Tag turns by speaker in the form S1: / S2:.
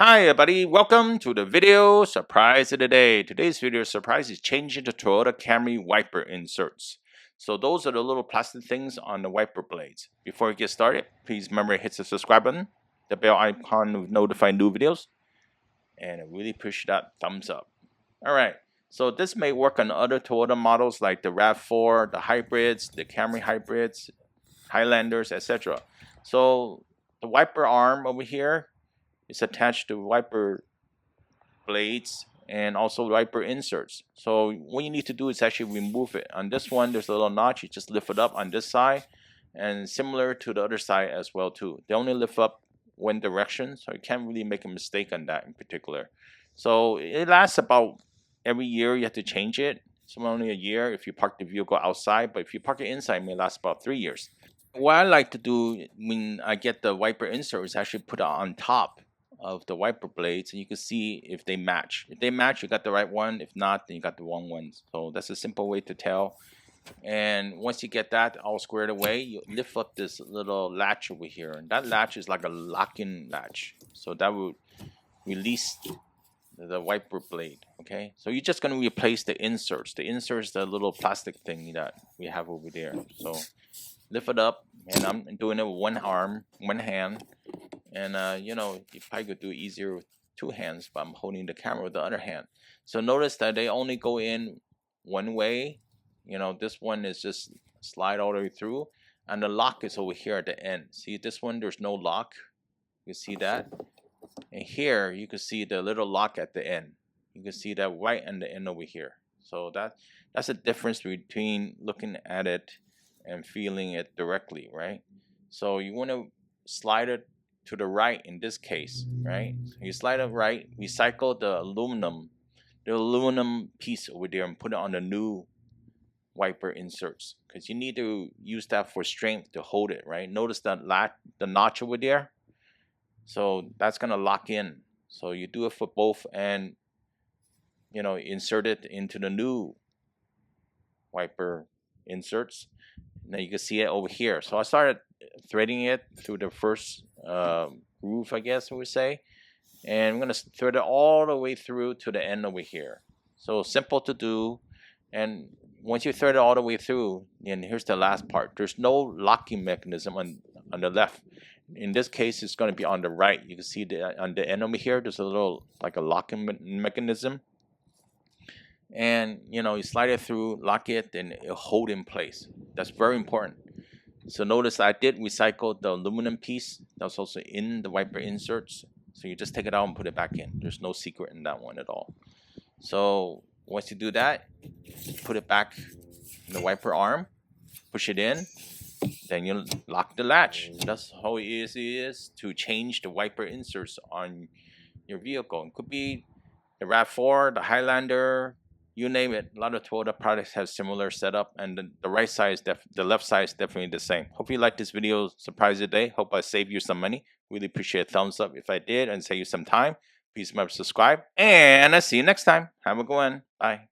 S1: Hi everybody, welcome to the video surprise of the day. Today's video surprise is changing the Toyota Camry wiper inserts. So those are the little plastic things on the wiper blades. Before we get started, please remember to hit the subscribe button, the bell icon to notify new videos, and really push that thumbs up. Alright, so this may work on other Toyota models like the RAV4, the hybrids, the Camry hybrids, Highlanders, etc. So the wiper arm over here is attached to wiper blades and also wiper inserts. So what you need to do is actually remove it. On this one, there's a little notch. You just lift it up on this side, and similar to the other side as well too. They only lift up one direction, so you can't really make a mistake on that in particular. So it lasts about every year. You have to change it. So only a year if you park the vehicle outside, but if you park it inside, it may last about 3 years. What I like to do when I get the wiper insert is actually put it on top of the wiper blades, and you can see if they match. If they match, you got the right one. If not, then you got the wrong one. So that's a simple way to tell. And once you get that all squared away, you lift up this little latch over here, and that latch is like a lock-in latch. So that will release the wiper blade. Okay, so you're just going to replace the inserts. The inserts, the little plastic thing that we have over there. So lift it up, and I'm doing it with one arm, one hand. And you know, you probably could do it easier with two hands, but I'm holding the camera with the other hand. So notice that they only go in one way. You know, this one is just slide all the way through, and the lock is over here at the end. See this one, there's no lock. You see that? And here you can see the little lock at the end. You can see that right at the end over here. So that's the difference between looking at it and feeling it directly, right? So you want to slide it to the right in this case, right? You slide it right, recycle the aluminum piece over there and put it on the new wiper inserts, because you need to use that for strength to hold it, right? Notice that the notch over there, so that's gonna lock in. So you do it for both, and you know, insert it into the new wiper inserts. Now you can see it over here. So I started threading it through the first groove, I guess we would say, and I'm going to thread it all the way through to the end over here. So simple to do. And once you thread it all the way through, then here's the last part. There's no locking mechanism on the left. In this case, it's going to be on the right. You can see on the end over here, there's a little like a locking mechanism. And you know, you slide it through, lock it, and it'll hold in place. That's very important. So notice I did recycle the aluminum piece that was also in the wiper inserts. So you just take it out and put it back in. There's no secret in that one at all. So once you do that, put it back in the wiper arm, push it in, then you lock the latch. That's how easy it is to change the wiper inserts on your vehicle. It could be the RAV4, the Highlander, you name it. A lot of Toyota products have similar setup, and the right side is the left side is definitely the same. Hope you like this video surprise today. Hope I saved you some money. Really appreciate a thumbs up if I did and save you some time. Please remember to subscribe, and I'll see you next time. Have a good one. Bye.